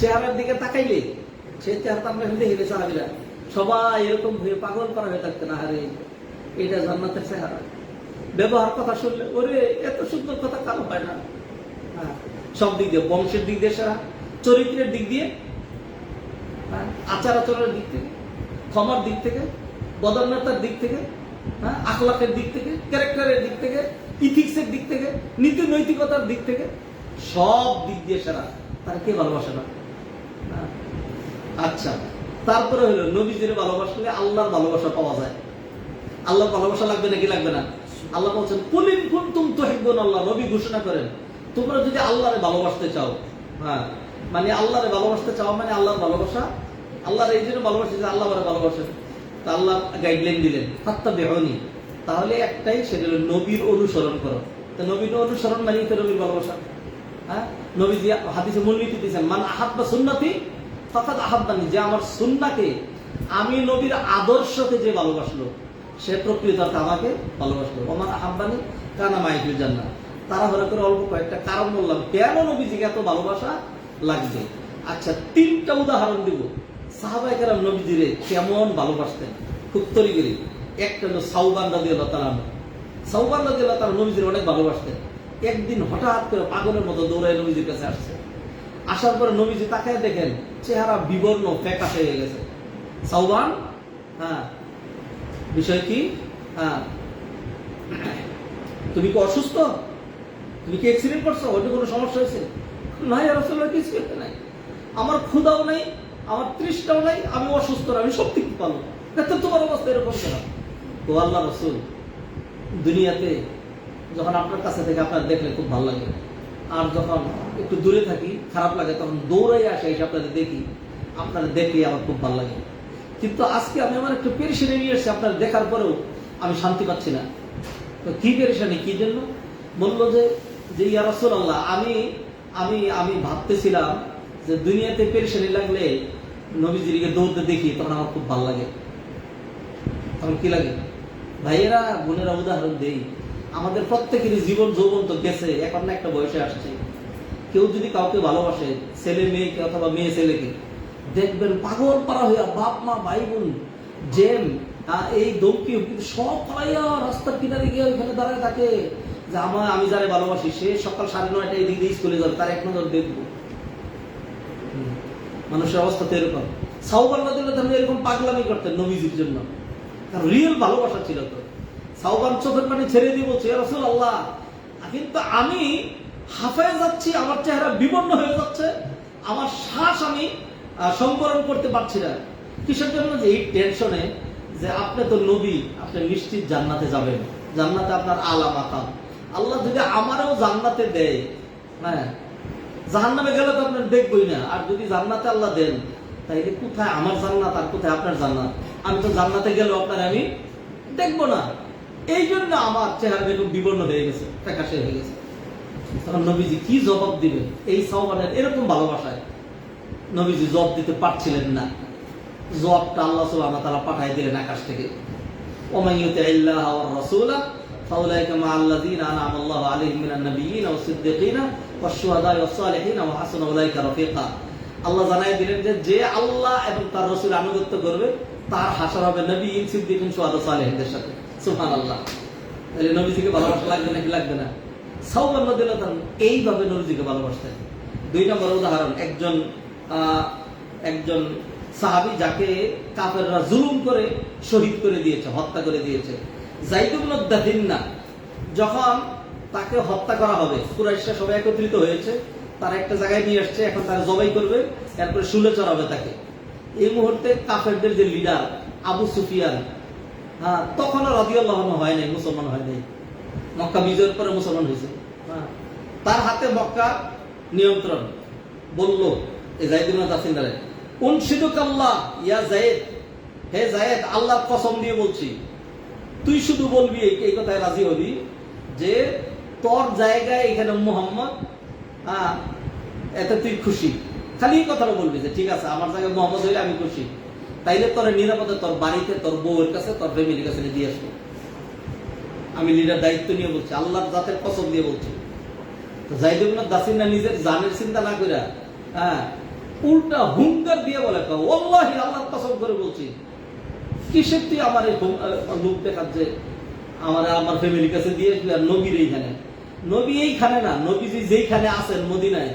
চেহারার দিকে তাকাইলে সে চেহারা আমরা দেখে গেছে, সাহাবীরা সবাই এরকম হয়ে পাগল করা হয়ে থাকতেন, আরে এটা জান্নাতের চেহারা। ব্যবহার কথা শুনলে ওরে এত সুন্দর কথা কারো হয় না। সব দিক দিয়ে, বংশের দিক দিয়ে সেরা, চরিত্রের দিক দিয়ে, আচার আচরণের দিক থেকে, ক্ষমার দিক থেকে, বদান্যতার দিক থেকে, আখলাকের দিক থেকে, ক্যারেক্টারের দিক থেকে, ইথিক্সের দিক থেকে, নীতি নৈতিকতার দিক থেকে, সব দিক দিয়ে সেরা। তার কে ভালোবাসে না? আচ্ছা, তারপরে হলো নবীজির ভালোবাসলে আল্লাহর ভালোবাসা পাওয়া যায়। আল্লাহর ভালোবাসা লাগবে নাকি লাগবে না? আল্লাহ বলছেন কুল ইন কুনতুম তুহিব্বুনাল্লাহ, নবী ঘোষণা করেন তোমরা যদি আল্লাহরে ভালোবাসতে চাও, মানে আল্লাহরে ভালোবাসতে চাও মানে আল্লাহর ভালোবাসা, আল্লাহর এই জন্য ভালোবাসে যে আল্লাহ ভালোবাসেন। তা আল্লাহ গাইডলাইন দিলেন ফাত্তাবিউনি, তাহলে একটাই, সেটা হলো নবীর অনুসরণ করো। তো নবীর অনুসরণ মানে তো নবীর ভালোবাসা। নবীজি হাদিসে মূলনীতি দিয়েছেন, মান আহাব্বা সুন্নতি ফাকাদ আহাব্বানি, যে আমার সুন্নাহকে, আমি নবীর আদর্শকে যে ভালোবাসলো সে প্রকৃত আমাকে ভালোবাসলো। ওমান আহাব্বানি কানা মাই ফিল জান্নাহ। তাড়াহুড়া করে অল্প কয়েকটা কারণ বললাম কেন নবীজিকে এত ভালোবাসা লাগবে। আচ্ছা, 3টা উদাহরণ দিব সাহাবায়ে কেরাম নবীজিরে কেমন ভালোবাসতেন, খুব তরিগরি। একটা হলো সাওবান রাদিয়াল্লাহু তাআলা। সাওবান রাদিয়াল্লাহু তাআলা নবীজির অনেক ভালোবাসতেন। একদিন হঠাৎ করে পাগলের মতো দৌড়ায় নবীজির কাছে আসছে। আসার পরে নবীজি তাকায় দেখেন চেহারা বিবর্ণ, ফ্যাকাশে হয়ে গেছে। সাওবান, বিষয় কি? তুমি কি অসুস্থ? তুমি কি অ্যাক্সিডেন্ট করছো, ওটা কোনো সমস্যা হয়েছে? না ইয়া রাসূলুল্লাহ, কিছু নাই, আমার ক্ষুধাও নাই, আমার তৃষ্ণাও নাই, আমি অসুস্থ না, আমি সব ঠিক পাবো। তোমার অবস্থা এরকম কেন? তো আল্লাহ রাসূল, দুনিয়াতে যখন আপনার কাছে থেকে আপনার দেখলে খুব ভালো লাগে, আর যখন একটু দূরে থাকি খারাপ লাগে, তখন দৌড়াই আসে এসে আপনাদের দেখি, আপনারা দেখলে আমার খুব ভালো লাগে। কিন্তু আজকে আমি আমার একটু পেরেশানি নিয়ে এসেছি, আপনার দেখার পরেও আমি শান্তি পাচ্ছি না। তো কি পেরেশানি, কি জন্য? বললো যে ইয়া রাসূলুল্লাহ, আমি আমি আমি ভাবতেছিলাম যে দুনিয়াতে পেরেশানি লাগলে নবীজিকে দৌড়তে দেখি, তখন আমার খুব ভালো লাগে। তখন কি লাগে? ভাইয়েরা বোনেরা, উদাহরণ দেই, আমাদের প্রত্যেকেরই জীবন যৌবন তো গেছে, এখন না একটা বয়সে আসছে। কেউ যদি কাউকে ভালোবাসে, ছেলে মেয়েকে অথবা মেয়ে ছেলেকে, দেখবেন পাগল পারা হইয়া বাপ মা ভাই বোন জেম এই দমকি সব পালাইয়া রাস্তার কিনারে গিয়ে ওইখানে দাঁড়ায় থাকে যে আমি যারে ভালোবাসি সে সকাল 9:30 এদিক দিয়ে স্কুলে যাবে, তার এক নজর দেখবো। মানুষের অবস্থা তো এরকম। সাওবান রাদিয়াল্লাহু আনহু এরকম পাগলামি করতেন নবীজির জন্য, তার রিয়েল ভালোবাসা ছিল। তো সাওবান চোখের পানি ছেড়ে দিয়ে বলছে, ইয়া রাসূলুল্লাহ, কিন্তু আমি হাঁফায় যাচ্ছি, আমার চেহারা বিবর্ণ হয়ে যাচ্ছে, আমার শ্বাস আমি সংবরণ করতে পারছি না। কিসের জন্য? যে এই টেনশনে যে আপনি তো নবী, আপনি নিশ্চিত জান্নাতে যাবেন, জান্নাতে আপনার আলা মাকাম। আল্লাহ যদি আমারও জান্নাতে দেয়, হ্যাঁ, জাহান্নামে গেলে তো আপনার দেখবই না। আর যদি জান্নাতে আল্লাহ দেন, তাইলে কোথায় আমার জান্নাত আর কোথায় আপনার জান্নাত? আমি তো জান্নাতে গেলেও আপনার আমি দেখবো না। এই জন্য আমার চেহারা এরকম বিবর্ণ হয়ে গেছে, ফ্যাকাশে হয়ে গেছে। তখন নবীজি কি জবাব দিবেন? এই সাওবানের এরকম ভালোবাসায় নবীজি জবাব দিতে পারছিলেন না। জবাবটা আল্লাহ সুবহানাহু ওয়া তাআলা পাঠিয়ে দিলেন আকাশ থেকে। ওয়া ইউতিল্লাহ ওয়া রাসূলা ফাউলাইকা মা'আল্লাযীনা আন'আমা আল্লাহু আলাইহিম মিনান নাবিয়্যিনা ওয়াস সিদ্দীকিনা ওয়াশ শুহাদা'i ওয়াস সালিহিনা ওয়া হাসানা উলাইকা রাফীকা। আল্লাহ জানাই দিলেন যে যে আল্লাহ এবং তার রাসূল আনুগত্য করবে তার হাসর হবে নবীন, সিদ্দীকিন, শুহাদা, সালেহিনদের সাথে। সুবহানাল্লাহ। তাহলে নবীজিকে ভালোবাসা লাগবে নাকি লাগবে না? সাওবান রাদিয়াল্লাহু আনহু এইভাবে নবীজিকে ভালোবাসতেন। 2 নম্বর উদাহরণ, একজন সাহাবী যাকে কাফেররা জুলুম করে শহীদ করে দিয়েছে, হত্যা করে দিয়েছে। যায়েদ ইবনে দাহিন্না, যখন তাকে হত্যা করা হবে, কুরাইশরা সবাই একত্রিত হয়েছে, তারা একটা জায়গায় নিয়ে আসছে, এখন তারা জবাই করবে, এরপরে শুলে চড়াবে তাকে। এই মুহূর্তে কাফেরদের যে লিডার আবু সুফিয়ান, তখনও রাদিয়াল্লাহু আনহু হয় নাই, মুসলমান হয় নাই, মক্কা বিজয়ের পরে মুসলমান হয়েছে। তার হাতে মক্কা নিয়ন্ত্রণ। বলল এই যায়েদ ইবনে দাহিন্নারে, উনশিদুকাল্লাহ ইয়া যায়েদ, হে যায়েদ, আল্লাহর কসম দিয়ে বলছি, তুই শুধু বলবি, এই কথায় রাজি হবি যে তোর জায়গায় এখানে মুহাম্মদ, এতে তুই খুশি। খালি এই কথাটা বলবি যে ঠিক আছে, আমার জায়গায় মুহাম্মদ হইলে আমি খুশি। তাইলে তোর নিরাপদে তোর বাড়িতে, তোর বউয়ের কাছে, তোর ফ্যামিলির কাছে দিয়ে আসবো। আমি লিডার দায়িত্ব নিয়ে বলছি, আল্লাহর জাতের কসম দিয়ে বলছি। যায়েদ ইবনে দাহিন্না নিজের জানের চিন্তা না কইরা উল্টা হুঙ্কার দিয়ে বলে, ওয়াল্লাহি, আল্লাহর কসম করে বলছি, কিসের তুই আমার এই লোক দেখাচ্ছে, আমার ফ্যামিলির কাছে দিয়ে আসবি, আর নবীর এইখানে? নবী এইখানে না, নবীজি যেইখানে আছেন মদিনায়,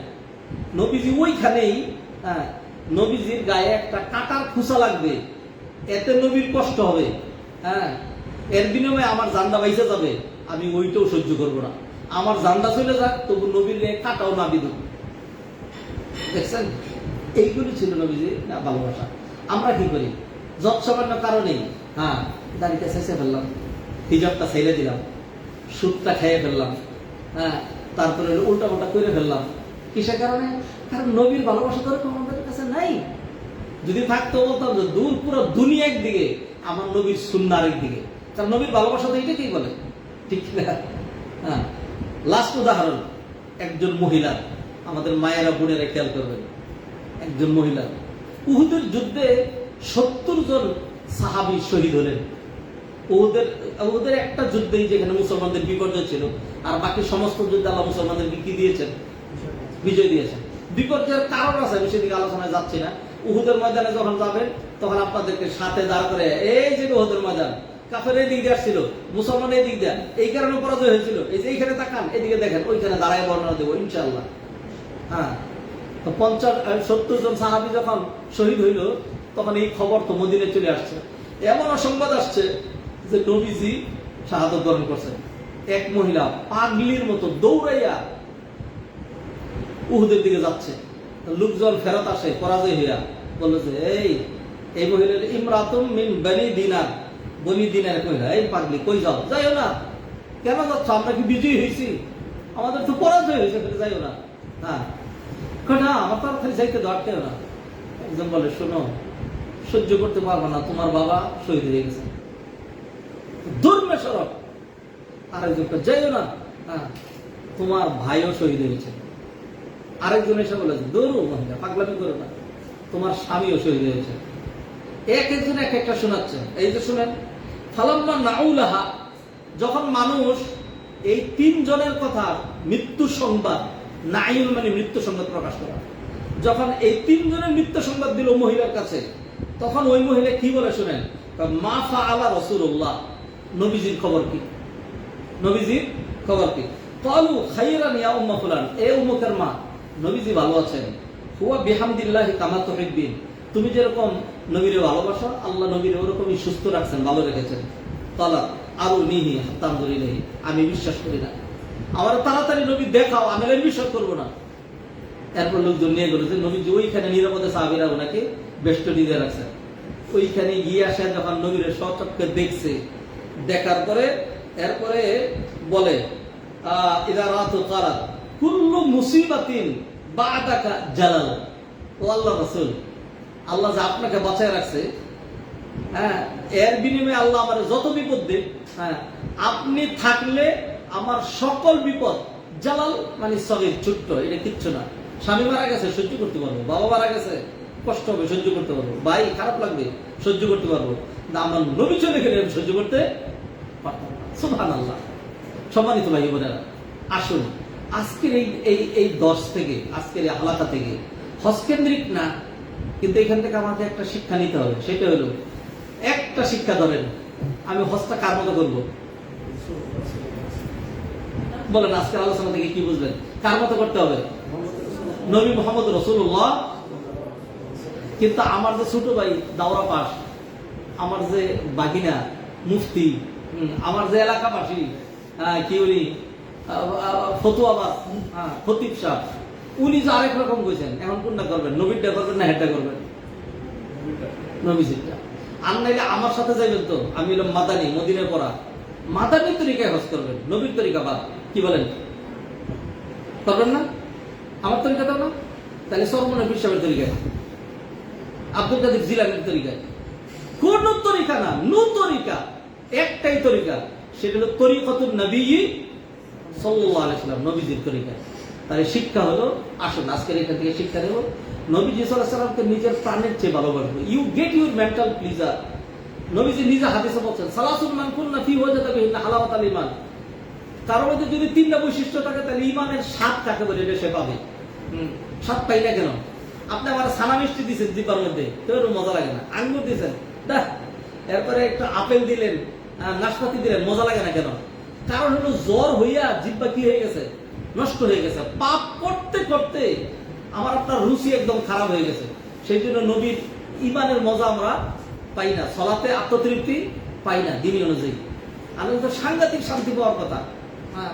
নবীজি ওইখানেই। নবীজির গায়ে একটা কাটার খুসা লাগবে, এতে নবীর কষ্ট হবে, এর বিনিময়ে আমার জানটা বাইসে যাবে, আমি ওইটাও সহ্য করবো না। আমার জানটা চলে যাক, তবু নবীর গায়ে কাটাও না বিদুক। দেখছেন, এইগুলি ছিল নবীজি ভালোবাসা। আমরা কি করি? যত সামান্য কারণেই দাড়িটা ছেঁচে ফেললাম, হিজাবটা ছেড়ে দিলাম, সুদটা খেয়ে ফেললাম, তারপরে উল্টা পাল্টা করে ফেললাম। কিসের কারণে? কারণ নবীর ভালোবাসা তো আমাদের কাছে নাই। যদি থাকতো বলতাম যে দূর পুরো দুনিয়া একদিকে, আমার নবীর সুন্নাহ একদিকে। কারণ নবীর ভালোবাসা তো এইটাকেই বলে, ঠিক না? লাস্ট উদাহরণ, একজন মহিলা, আমাদের মায়েরা বোনেরা খেয়াল করবেন, একজন মহিলা উহুদের যুদ্ধে 70 জন সাহাবী শহীদ হলেন। ওদের একটা যুদ্ধেই যেখানে মুসলমানদের বিপর্যয় ছিল, আর বাকি সমস্ত যুদ্ধে আল্লাহ মুসলমানদেরকে কি দিয়েছেন? বিজয় দিয়েছেন। বিপর্যয়ের কারণ আছে, আমি সেদিকে আলোচনায় যাচ্ছি না। উহুদের ময়দানে যখন যাবেন, তখন আপনাদেরকে সাথে দাঁড় করে, এই যে উহুদের ময়দান, কাফের এই দিক দিয়ে আসছিল, মুসলমান এই দিক দিয়ে, এই কারণে পরাজয় হয়েছিল, এই যে এইখানে তাকান, এদিকে দেখেন, ওইখানে দাঁড়ায় বর্ণনা দেবো ইনশাআল্লাহ। 70 জন সাহাবী যখন শহীদ হইল, তখন এই খবর তো মদিনায় চলে আসছে। এমন অসংবাদ আসছে যে নবীজি শাহাদত বরণ করছেন। এক মহিলা পাগলির মতো দৌড়াইয়া উহুদের দিকে যাচ্ছে। লোকজন ফেরত আসে পরাজয় হইয়া, বললো যে এই মহিলা ইমরাতুম মিন বনি দিনার, বনি দিনার মহিলা, এই পাগলি কই যাও? যাইও না। কেন যাচ্ছ? আমরা কি বিজয়ী হয়েছি? আমাদের তো পরাজয় হয়েছে, যাইও না। হ্যাঁ, না আমার তাড়াতাড়ি যাইতে দাও, আটকেও না। একজন বলে, শোনো, সহ্য করতে পারবো না, তোমার বাবা শহীদ হয়ে গেছে, দুর্মে সড়ক। আরেকজন যাইও না, হ্যাঁ, তোমার ভাইও শহীদ হয়েছে। আরেকজন এসে বলেছে, দৌড়ো মহিলা, পাগলামি করো না, তোমার স্বামীও শহীদ হয়েছে। এক একজন এক একটা শোনাচ্ছে। এই যে শুনেন, ফালাম্মা নাউলাহা, যখন মানুষ এই তিনজনের কথা মৃত্যু সংবাদ, নাইল মানে মৃত্যু সংবাদ প্রকাশ করা, যখন এই তিনজনের মৃত্যু সংবাদ দিল মহিলার কাছে, তখন ওই মহিলা কি বলে শুনেন, মা ফাআলা রাসূলুল্লাহ, নবীজির খবর কি? নবীজির খবর কি? ক্বালু খাইরান ইয়া উম্মা ফুলান, এ উম্মুকের মা, নবীজি ভালো আছেন। হুয়া বিহামদিল্লাহি কামা তুহিব্বিন, তুমি যেরকম নবীরে ভালোবাসো, আল্লাহ নবীরে ওরকমই সুস্থ রাখছেন, ভালো রেখেছেন। তালা আরো নিহি হাত্তাম ধরি নেই, আমি বিশ্বাস করি না, আমার তাড়াতাড়ি নবী দেখাও, আমি বিশ্বাস করবো না। এরপর লোকজন নিয়ে গেল যে নবীজি ওইখানে নিরাপদে সাহাবীরা ওনাকে বেষ্টনী দিয়ে রাখছেন। ওইখানে গিয়ে আসে, যখন নবীরে সচক্ষে দেখছে, দেখার পরে এরপরে বলে, ইদা রাতু কারাত কুল্লু মুসিবাতিন বা'দাকা জালাল, ও আল্লাহ রাসূল, আল্লাহ যে আপনাকে বাঁচায় রাখছে, হ্যাঁ, এর বিনিময়ে আল্লাহ আমার যত বিপদ দেন, হ্যাঁ, আপনি থাকলে আমার সকল বিপদ, জালাল মানে সগীর, ছোট্ট, এটা কিচ্ছু না। স্বামী মারা গেছে সহ্য করতে পারবো, বাবা মারা গেছে কষ্ট হবে সহ্য করতে পারবো, ভাই খারাপ লাগবে সহ্য করতে পারবো, না আমার নবী চলে গেলে আমি সহ্য করতে পারতাম না। সুবহানাল্লাহ। সম্মানিত ভাই বোনেরা, আসুন আজকের এই দশ থেকে, আজকের এই হালাকা থেকে, হজ কেন্দ্রিক না, কিন্তু এখান থেকে আমাদের একটা শিক্ষা নিতে হবে। সেটা হলো, একটা শিক্ষা ধরেন, আমি হজটা কার মতো করবো? বলেন আজকের আলোচনা থেকে কি বুঝলেন? কার মতো করতে হবে? নবী মুহাম্মদ রাসূলুল্লাহ। কিন্তু আমার যে ছোট ভাই দাওরা পাস, আমার যে বাগিনা মুফতি, আমার যে এলাকাবাসী, কি উনি ফতুয়াবাদ, খতিব সাহেব, উনি যে আরেক রকম কইছেন, এখন কোনটা করবেন? নবীরটা করবেন না হেডটা করবেন? নবীজিরটা। আর নাইলে আমার সাথে যাইবেন তো, আমি হলাম মাদানী, মদিনায় পড়া, মাদানীর তরিকায় হজ করবেন, নবীর তরিকা বাদ। কি বলেন? করবেন না? আমার তরিকা দাও না, তাহলে সরমনে বিশ্বাসের তরিকায়, আব্দুল কাদের জিলানির তরিকায়। কোন তরিকা না, নু তরিকা, একটাই তরিকা, সেটা হলো তরিকাতুন নবী সাল্লাল্লাহু আলাইহি ওয়াসাল্লাম, নবীজির তরিকা। তাহলে শিক্ষা হলো, আসুন আজকের এখান থেকে শিক্ষা নেব, নবীজি সাল্লাল্লাহু আলাইহি ওয়াসাল্লামকে নিজের প্রাণের চেয়ে ভালোবাসবো। You get your mental pleasure. নবীজি নিজে হাদিসে বলছেন, সালাসুন মান কুননা ফি ওয়াজাদা বিহিন্না হালাওয়াতাল ঈমান, কারোর মধ্যে যদি তিনটা বৈশিষ্ট্য থাকে, তাহলে ঈমানের স্বাদ কাকে বলে এটা সে পাবে। স্বাদ পাই না কেন? আপনি আমার ছানা মিষ্টি দিয়েছেন জিব্বার মধ্যে, তো মজা লাগে না। আঙ্গুর দিয়েছেন, এরপরে একটু আপেল দিলেন, নাশপাতি দিলেন, মজা লাগে না কেন? কারণ হলো জ্বর হইয়া জিব্বা কি হয়ে গেছে? নষ্ট হয়ে গেছে। পাপ করতে করতে আমার আপনার রুচি একদম খারাপ হয়ে গেছে। সেই জন্য নবীর ঈমানের মজা আমরা পাই না, সলাতে আত্মতৃপ্তি পাই না দিনী অনুযায়ী। আমি তো সাংঘাতিক শান্তি পাওয়ার কথা। হ্যাঁ,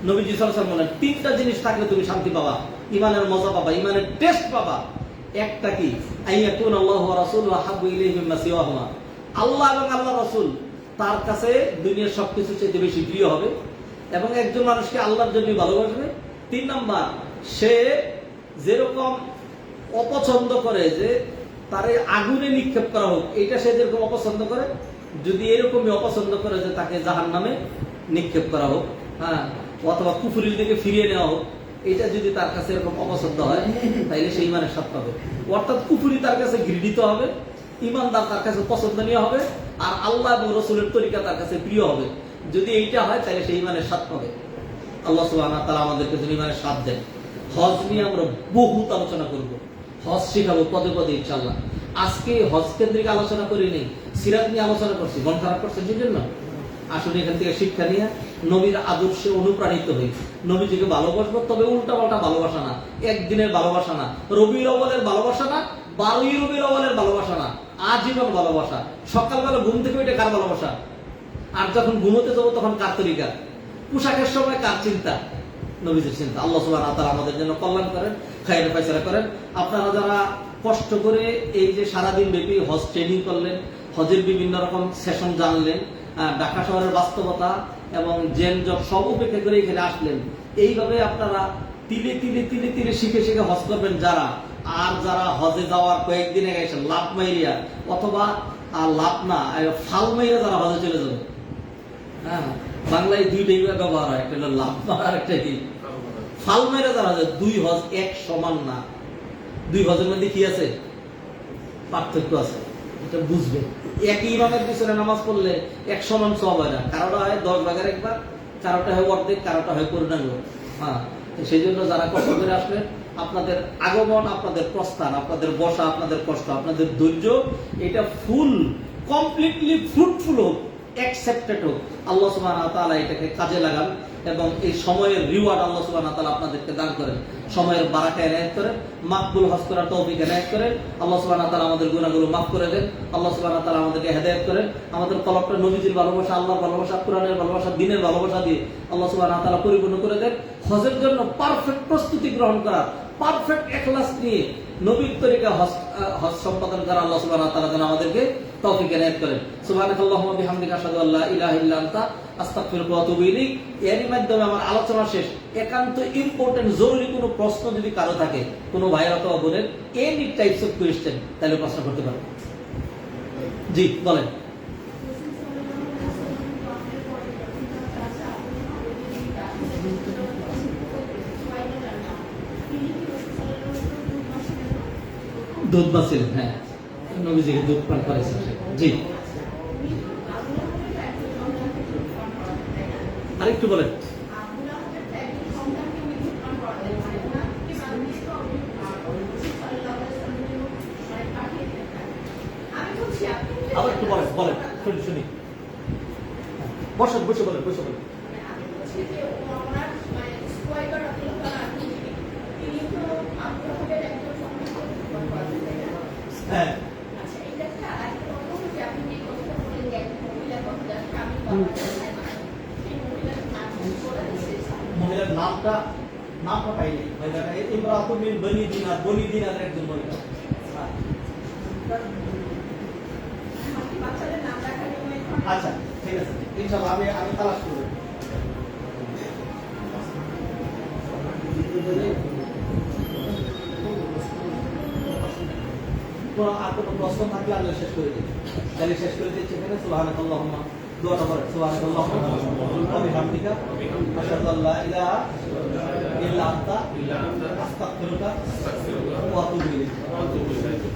নবীজি সাল্লাল্লাহু আলাইহি ওয়াসাল্লাম বলেন, তিনটা জিনিস থাকলে তুমি শান্তি পাবা, ঈমানের মজা পাবা, ঈমানের টেস্ট পাবা। একটা কি? আইয়াকুন আল্লাহু ওয়া রাসূলুহু আহাব্বু ইলাইহি মিম্মা সিওয়াহুমা, আল্লাহ এবং আল্লাহ রাসূল তার কাছে দুনিয়ার সবকিছু চেয়ে বেশি প্রিয় হবে, এবং একজন মানুষকে আল্লাহর জন্য ভালোবাসবে। 3 নাম্বার, সে যেরকম অপছন্দ করে যে তারে আগুনে নিক্ষেপ করা হোক, এটা সে যেরকম অপছন্দ করে, যদি এরকমই অপছন্দ করে যে তাকে জাহান্নামে নিক্ষেপ করা হোক, হ্যাঁ, অথবা কুফরির দিকে ফিরিয়ে নেওয়া হোক, এটা যদি তার কাছে এরকম অপছন্দ হয়, তাইলে সেই ইমানের স্বাদ পাবে। অর্থাৎ কুফরি তার কাছে ঘৃণিত হবে, ইমানদার তার কাছে পছন্দনীয় হবে, আর আল্লাহ এবং রসুলের তরিকা তার কাছে প্রিয় হবে। যদি এইটা হয়, তাহলে সেই ইমানের স্বাদ পাবে। আল্লাহ সুবহানাহু ওয়া তাআলা আমাদেরকে যেন ইমানের স্বাদ দেন। হজ নিয়ে আমরা বহুত আলোচনা করব, হজ শিখাবো পদে পদে ইনশাআল্লাহ। আজকে হজ কেন্দ্রিক আলোচনা করি নেই, সিরাত নিয়ে আলোচনা করছি। মন খারাপ করছেন সেই জন্য? আসলে এখান থেকে শিক্ষা নিয়ে নবীর আদর্শে অনুপ্রাণিত হই, নবীজিকে ভালোবাসবো, তবে উল্টা পাল্টা ভালোবাসা না, একদিনের ভালোবাসা না, রবিউল আউয়ালের ভালোবাসা না, 12ই রবিউল আউয়ালের ভালোবাসা না, আজীবন ভালোবাসা। সকালবেলা ঘুম থেকে ওইটা কার ভালোবাসা? আর যখন ঘুমোতে যাবো তখন কার তরিকা? পোশাকের সময় কার চিন্তা? নবীজির চিন্তা। আল্লাহ সুবহানাহু ওয়া তাআলা আমাদের জন্য কল্যাণ করেন, খায়রের ফয়সালা করেন। আপনারা যারা কষ্ট করে এই যে সারাদিন ব্যাপী হজ ট্রেনিং করলেন, হজের বিভিন্ন রকম সেশন জানলেন, ঢাকা শহরের বাস্তবতা এবং জেন জব সব উপেক্ষা করে এখানে আসলেন, এইভাবে আপনারা তিলে তিলে তিলে তিলে শিখে শিখে হজ করবেন যারা। আর যারা হজে যাওয়ার কয়েকদিন আগে এসে লাভ মাইরিয়া অথবা লাভ না ফাল মাইরা যারা হজে চলে যাবে, হ্যাঁ বাংলায় দুইটাই ব্যবহার হয়, একটা হলো লাভ আর একটা কি ফাল মাইরা যারা হজে। দুই হজ এক সমান না, দুই হজের মধ্যে কি আছে? পার্থক্য আছে, এটা বুঝবে। একই ইমামের পিছনে নামাজ পড়লে এক সমান সব হয় না, কারোটা হয় 10 ভাগের 1 ভাগ, কারোটা হয় অর্ধেক, কারোটা হয় পূর্ণাঙ্গ। হ্যাঁ, সেই জন্য যারা কষ্ট করে আসলেন, আপনাদের আগমন, আপনাদের প্রস্থান, আপনাদের বসা, আপনাদের কষ্ট, আপনাদের ধৈর্য, এটা ফুল কমপ্লিটলি ফ্রুটফুল হোক, অ্যাকসেপ্টেড হোক। আল্লাহ সুবহানাহু ওয়া তাআলা এটাকে কাজে লাগান এবং এই সময়ের রিওয়ার্ড আল্লাহ সুবহানাহু ওয়া তাআলা আপনাদেরকে দান করেন। সময়ের বারাকা এনায়েত করেন, মাকবুল হজ করার তৌফিক এনায়েত করেন। আল্লাহ সুবহানাহু ওয়া তাআলা আমাদের গুনাহগুলো মাফ করে দেন। আল্লাহ সুবহানাহু ওয়া তাআলা আমাদেরকে হেদায়েত করেন। আমাদের কলবটা নবীজির ভালোবাসা, আল্লাহর ভালোবাসা, কোরআনের ভালোবাসা, দ্বীনের ভালোবাসা দিয়ে আল্লাহ সুবহানাহু ওয়া তাআলা পরিপূর্ণ করে দেন। হজের জন্য পারফেক্ট প্রস্তুতি গ্রহণ করার, পারফেক্ট ইখলাস নিয়ে নবীর তরিকা হজ সম্পাদন করা আল্লাহ সুবহানাহু ওয়া তাআলা যেন আমাদেরকে তৌফিক এনায়েত করেন। সুবহানাকাল্লাহুম্মা ওয়া বিহামদিকা আশহাদু আল্লা ইলাহা ইল্লা আনতা আস্তাগফিরুকা ওয়া আতুবু ইলাইক। এরই মাধ্যমে আমার আলোচনা শেষ। একান্ত ইম্পর্টেন্ট জরুরি কোনো প্রশ্ন যদি কারো থাকে, কোনো ভাই অথবা বোনের, এনি টাইপস অফ কোয়েশ্চেন, তাহলে প্রশ্ন করতে পারেন। জি বলেন। দুধ বাছিলেন, হ্যাঁ, নবীজিকে দুধ পান করেছেন। জি আরেকটু বলেন। আবার একটু বলেন, বলেন, শুনি শুনি। বসে বসে বলেন, বসে বলেন। হ্যাঁ, মহিলার নামটা পাইনি, মহিলাটা ইমরাতুম মিন বনি দিনার, বনি দিনারের একজন মহিলা। আচ্ছা ঠিক আছে, ইনশাআল্লাহ আমি তালাশ করব। আর কোনো প্রশ্ন থাকলে আমি শেষ করে দিই, তাহলে শেষ করে দিচ্ছি এখানে। সুবহানাকাল্লাহুম্মা, দোয়াটা পড়েন, সুবহানাকাল্লাহুম্মা ওয়া বিহামদিকা আশহাদু আল্লা ইলাহা ইল্লা আনতা আস্তাগফিরুকা ওয়া আতুবু ইলাইক।